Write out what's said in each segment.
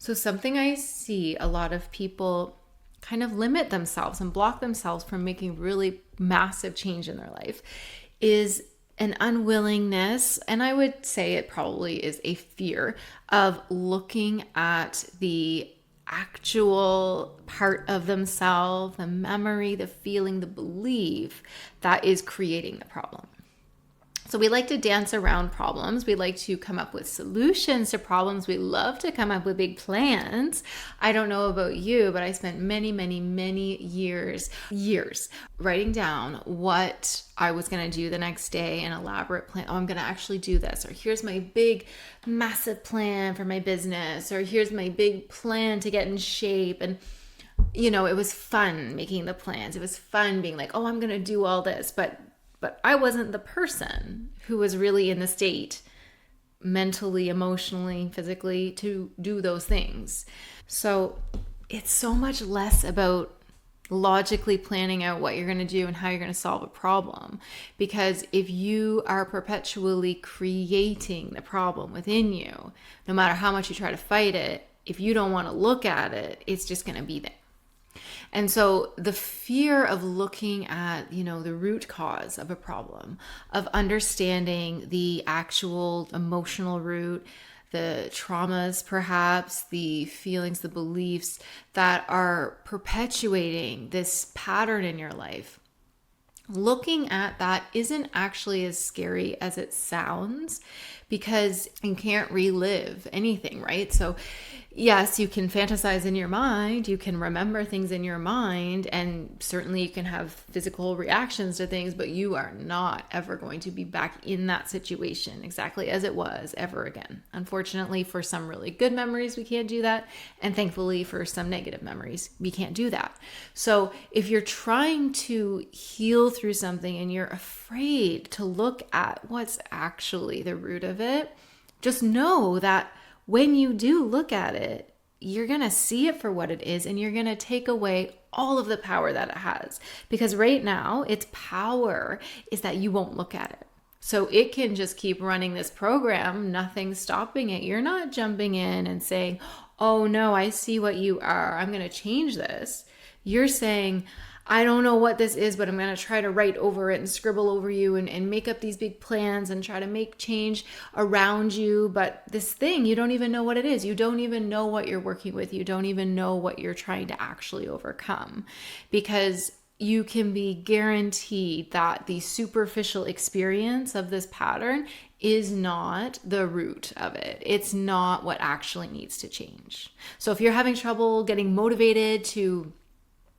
So something I see a lot of people kind of limit themselves and block themselves from making really massive change in their life is an unwillingness, and I would say it probably is a fear of looking at the actual part of themselves, the memory, the feeling, the belief that is creating the problem. So we like to dance around problems. We like to come up with solutions to problems. We love to come up with big plans. I don't know about you, but I spent many years writing down what I was going to do the next day, an elaborate plan. Oh, I'm going to actually do this. Or here's my big, massive plan for my business. Or here's my big plan to get in shape. And it was fun making the plans. It was fun being like, oh, I'm going to do all this. But I wasn't the person who was really in the state mentally, emotionally, physically to do those things. So it's so much less about logically planning out what you're going to do and how you're going to solve a problem. Because if you are perpetually creating the problem within you, no matter how much you try to fight it, if you don't want to look at it, it's just going to be there. And so the fear of looking at, the root cause of a problem, of understanding the actual emotional root, the traumas, perhaps the feelings, the beliefs that are perpetuating this pattern in your life. Looking at that isn't actually as scary as it sounds because you can't relive anything, right? So yes, you can fantasize in your mind, you can remember things in your mind, and certainly you can have physical reactions to things, but you are not ever going to be back in that situation exactly as it was ever again. Unfortunately, for some really good memories, we can't do that. And thankfully, for some negative memories, we can't do that. So if you're trying to heal through something and you're afraid to look at what's actually the root of it, just know that when you do look at it, you're going to see it for what it is, and you're going to take away all of the power that it has. Because right now, its power is that you won't look at it. So it can just keep running this program, nothing's stopping it. You're not jumping in and saying, oh no, I see what you are, I'm going to change this. You're saying, I don't know what this is, but I'm going to try to write over it and scribble over you and make up these big plans and try to make change around you. But this thing, you don't even know what it is. You don't even know what you're working with. You don't even know what you're trying to actually overcome, because you can be guaranteed that the superficial experience of this pattern is not the root of it. It's not what actually needs to change. So if you're having trouble getting motivated to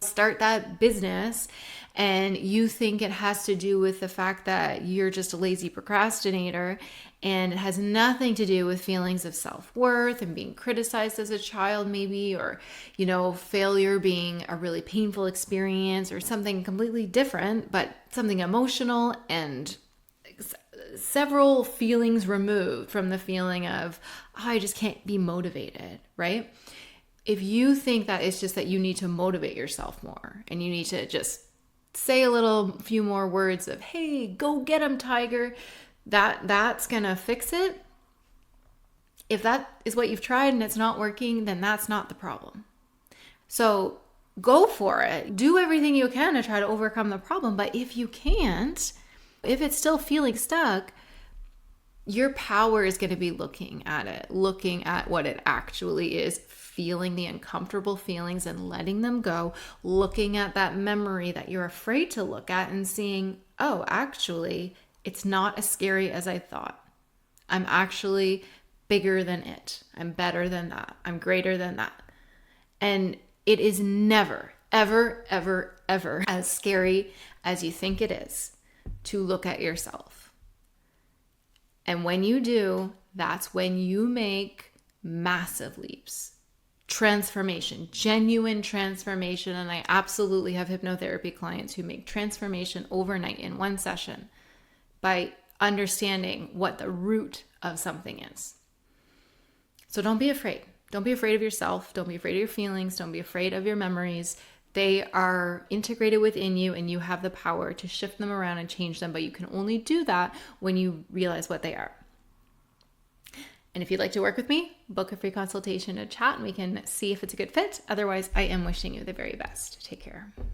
start that business and you think it has to do with the fact that you're just a lazy procrastinator, and it has nothing to do with feelings of self-worth and being criticized as a child maybe, or failure being a really painful experience, or something completely different but something emotional and several feelings removed from the feeling of, oh, I just can't be motivated, right? If you think that it's just that you need to motivate yourself more and you need to just say a few more words of, hey, go get him, tiger, that's going to fix it. If that is what you've tried and it's not working, then that's not the problem. So go for it. Do everything you can to try to overcome the problem. But if you can't, if it's still feeling stuck, your power is going to be looking at it, looking at what it actually is, feeling the uncomfortable feelings and letting them go, looking at that memory that you're afraid to look at and seeing, oh, actually, it's not as scary as I thought. I'm actually bigger than it. I'm better than that. I'm greater than that. And it is never, ever, ever, ever as scary as you think it is to look at yourself. And when you do, that's when you make massive leaps. Transformation, genuine transformation. And I absolutely have hypnotherapy clients who make transformation overnight in one session by understanding what the root of something is. So don't be afraid. Don't be afraid of yourself. Don't be afraid of your feelings. Don't be afraid of your memories. They are integrated within you and you have the power to shift them around and change them, but you can only do that when you realize what they are. And if you'd like to work with me, book a free consultation to chat and we can see if it's a good fit. Otherwise, I am wishing you the very best. Take care.